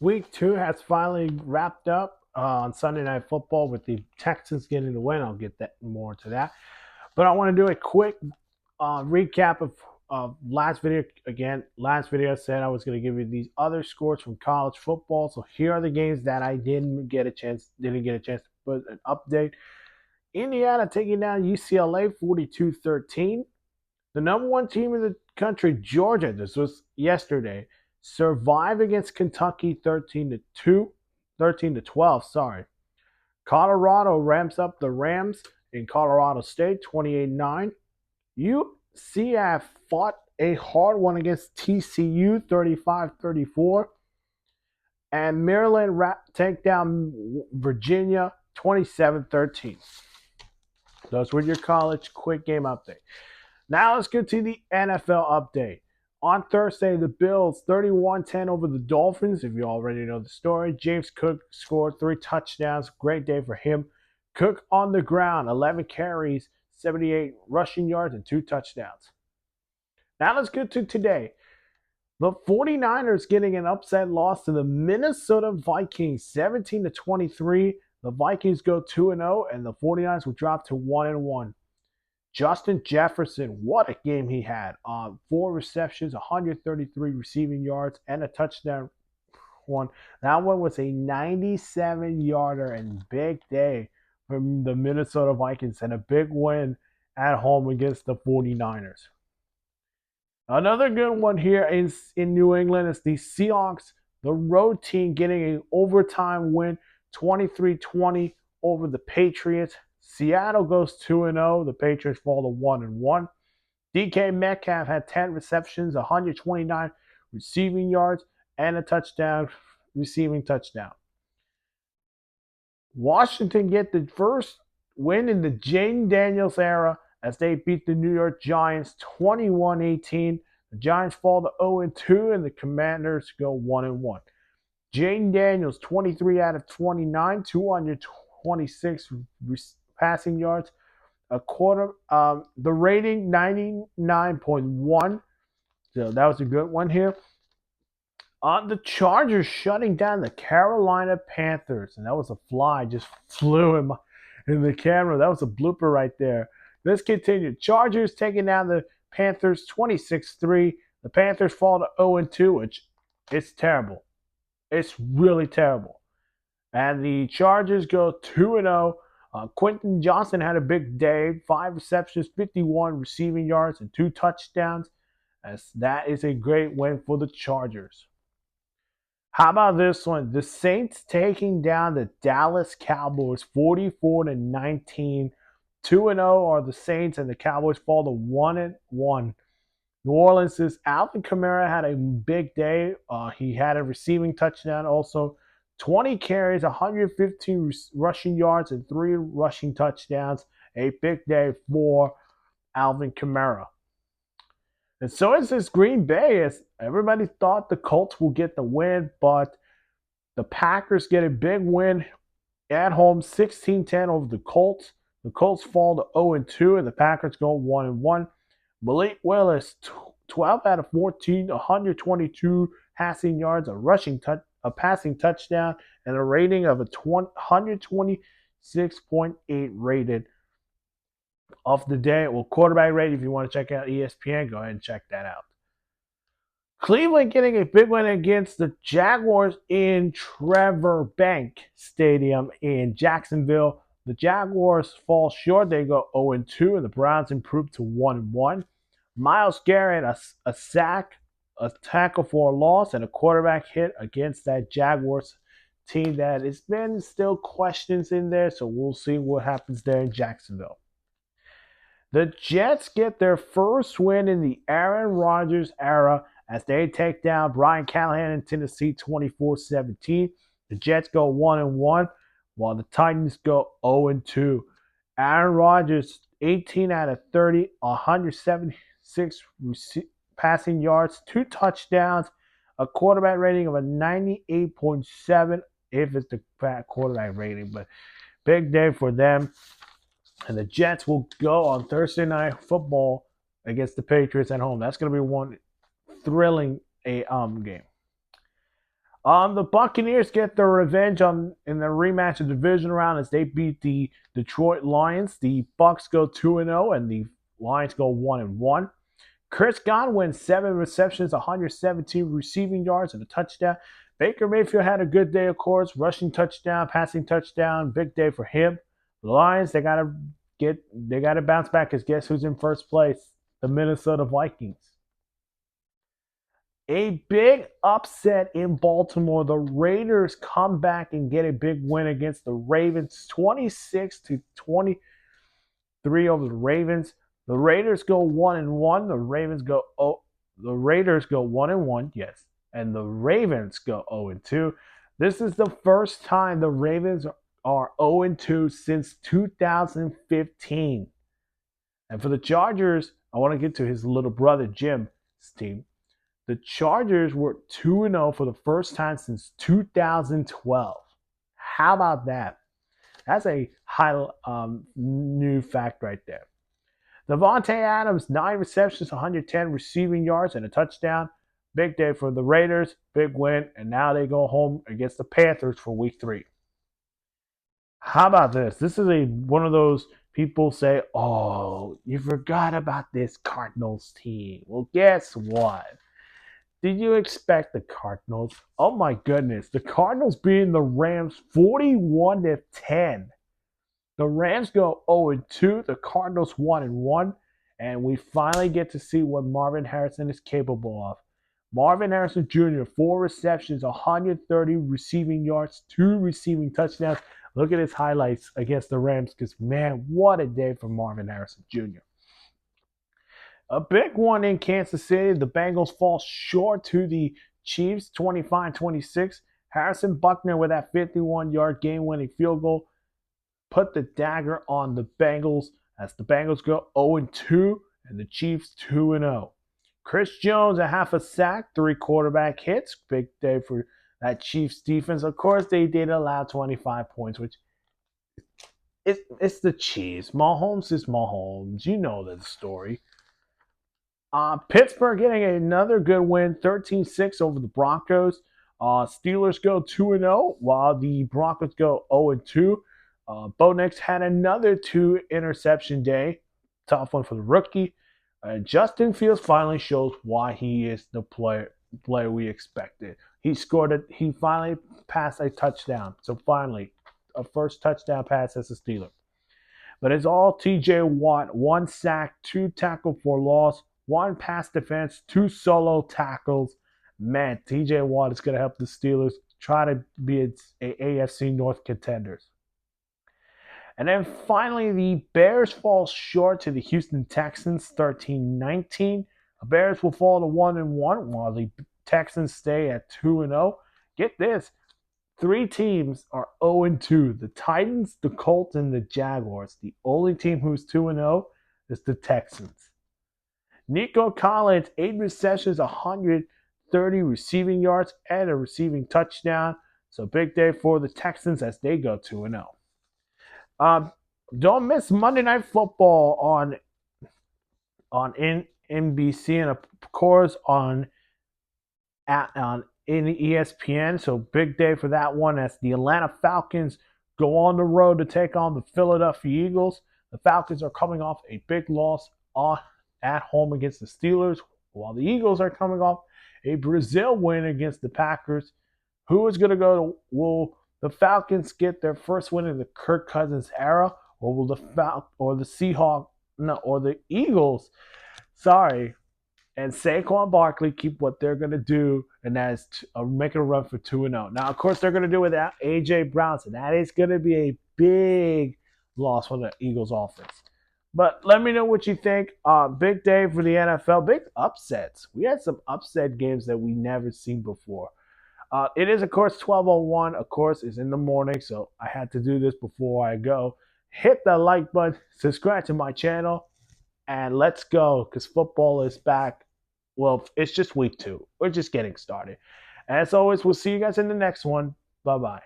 Week 2 has finally wrapped up on Sunday Night Football with the Texans getting the win. I'll get that more to that. But I want to do a quick recap of last video. Again, last video I said I was going to give you these other scores from college football. So here are the games that I didn't get a chance to put an update. Indiana taking down UCLA 42-13. The number one team in the country, Georgia, this was yesterday, survive against Kentucky 13 to 12, sorry. Colorado ramps up the Rams in Colorado State 28-9. UCF fought a hard one against TCU 35-34. And Maryland take down Virginia 27-13. Those were your college quick game update. Now let's get to the NFL update. On Thursday, the Bills 31-10 over the Dolphins, if you already know the story. James Cook scored 3 touchdowns. Great day for him. Cook on the ground, 11 carries, 78 rushing yards, and 2 touchdowns. Now let's get to today. The 49ers getting an upset loss to the Minnesota Vikings, 17-23. The Vikings go 2-0, and the 49ers will drop to 1-1. Justin Jefferson, what a game he had. 4 receptions, 133 receiving yards, and a touchdown one. That one was a 97-yarder and big day from the Minnesota Vikings and a big win at home against the 49ers. Another good one here is in New England is the Seahawks, the road team, getting an overtime win, 23-20 over the Patriots. Seattle goes 2-0. The Patriots fall to 1-1. DK Metcalf had 10 receptions, 129 receiving yards, and a touchdown, receiving touchdown. Washington get the first win in the Jane Daniels era as they beat the New York Giants 21-18. The Giants fall to 0-2, and the Commanders go 1-1. Jane Daniels, 23 out of 29, 226 passing yards, a quarter. The rating 99.1. So that was a good one here. The Chargers shutting down the Carolina Panthers, and that was a fly just flew in the camera. That was a blooper right there. Let's continue. Chargers taking down the Panthers 26-3. The Panthers fall to 0-2, which is terrible. It's really terrible. And the Chargers go 2-0. Quentin Johnson had a big day, 5 receptions, 51 receiving yards, and 2 touchdowns. As that is a great win for the Chargers. How about this one? The Saints taking down the Dallas Cowboys 44-19. 2-0 are the Saints, and the Cowboys fall to 1-1. New Orleans' Alvin Kamara had a big day. He had a receiving touchdown also. 20 carries, 115 rushing yards, and 3 rushing touchdowns. A big day for Alvin Kamara. And so is this Green Bay. As everybody thought the Colts will get the win, but the Packers get a big win at home, 16-10 over the Colts. The Colts fall to 0-2, and the Packers go 1-1. Malik Willis, 12 out of 14, 122 passing yards, a passing touchdown, and a rating of 126.8 rated of the day. Well, quarterback rate, if you want to check out ESPN, go ahead and check that out. Cleveland getting a big win against the Jaguars in Trevor Bank Stadium in Jacksonville. The Jaguars fall short. They go 0-2, and the Browns improve to 1-1. Myles Garrett, a sack, a tackle for a loss, and a quarterback hit against that Jaguars team that has been still questions in there, so we'll see what happens there in Jacksonville. The Jets get their first win in the Aaron Rodgers era as they take down Brian Callahan in Tennessee 24-17. The Jets go 1-1, while the Titans go 0-2. Aaron Rodgers, 18 out of 30, 176 passing yards, 2 touchdowns, a quarterback rating of a 98.7 if it's the quarterback rating. But big day for them. And the Jets will go on Thursday Night Football against the Patriots at home. That's going to be one thrilling game. The Buccaneers get their revenge in the rematch of the division round as they beat the Detroit Lions. The Bucks go 2-0 and the Lions go 1-1. Chris Godwin, 7 receptions, 117 receiving yards, and a touchdown. Baker Mayfield had a good day, of course. Rushing touchdown, passing touchdown, big day for him. The Lions, they gotta bounce back because guess who's in first place? The Minnesota Vikings. A big upset in Baltimore. The Raiders come back and get a big win against the Ravens, 26-23 over the Ravens. The Raiders go 1-1. The Raiders go 1-1, yes. And the Ravens go 0-2. This is the first time the Ravens are 0-2 since 2015. And for the Chargers, I want to get to his little brother Jim's team. The Chargers were 2-0 for the first time since 2012. How about that? That's a high new fact right there. Davante Adams, 9 receptions, 110 receiving yards, and a touchdown. Big day for the Raiders, big win, and now they go home against the Panthers for Week 3. How about this? This is one of those people say, oh, you forgot about this Cardinals team. Well, guess what? Did you expect the Cardinals? Oh my goodness. The Cardinals beating the Rams 41-10. The Rams go 0-2. The Cardinals 1-1. And we finally get to see what Marvin Harrison is capable of. Marvin Harrison Jr., 4 receptions, 130 receiving yards, 2 receiving touchdowns. Look at his highlights against the Rams because, man, what a day for Marvin Harrison Jr. A big one in Kansas City. The Bengals fall short to the Chiefs, 25-26. Harrison Buckner with that 51-yard game-winning field goal put the dagger on the Bengals as the Bengals go 0-2 and the Chiefs 2-0. Chris Jones, a half a sack, 3 quarterback hits. Big day for that Chiefs defense. Of course, they did allow 25 points, which it's the Chiefs. Mahomes is Mahomes. You know the story. Pittsburgh getting another good win, 13-6 over the Broncos. Steelers go 2-0 while the Broncos go 0-2. Bo Nix had another 2-interception day. Tough one for the rookie. Justin Fields finally shows why he is the player we expected. He finally passed a touchdown. So finally, a first touchdown pass as a Steeler. But it's all TJ Watt. 1 sack, 2 tackle for loss, 1 pass defense, 2 solo tackles. Man, TJ Watt is going to help the Steelers try to be AFC North contenders. And then finally, the Bears fall short to the Houston Texans, 13-19. The Bears will fall to 1-1 while the Texans stay at 2-0. Get this, 3 teams are 0-2. The Titans, the Colts, and the Jaguars. The only team who's 2-0 is the Texans. Nico Collins, 8 receptions, 130 receiving yards, and a receiving touchdown. So big day for the Texans as they go 2-0. Don't miss Monday Night Football on NBC and of course on in ESPN. So big day for that one as the Atlanta Falcons go on the road to take on the Philadelphia Eagles. The Falcons are coming off a big loss at home against the Steelers, while the Eagles are coming off a Brazil win against the Packers. Who is going to go? Will the Falcons get their first win in the Kirk Cousins era, or will the Eagles? Sorry, and Saquon Barkley keep what they're going to do, and that is make a run for 2-0. Now, of course, they're going to do it without A.J. Brownson. That is going to be a big loss for the Eagles offense. But let me know what you think. Big day for the NFL. Big upsets. We had some upset games that we never seen before. It is, of course, 12:01. Of course, it's in the morning, so I had to do this before I go. Hit the like button, subscribe to my channel, and let's go because football is back. Well, it's just week 2. We're just getting started. As always, we'll see you guys in the next one. Bye-bye.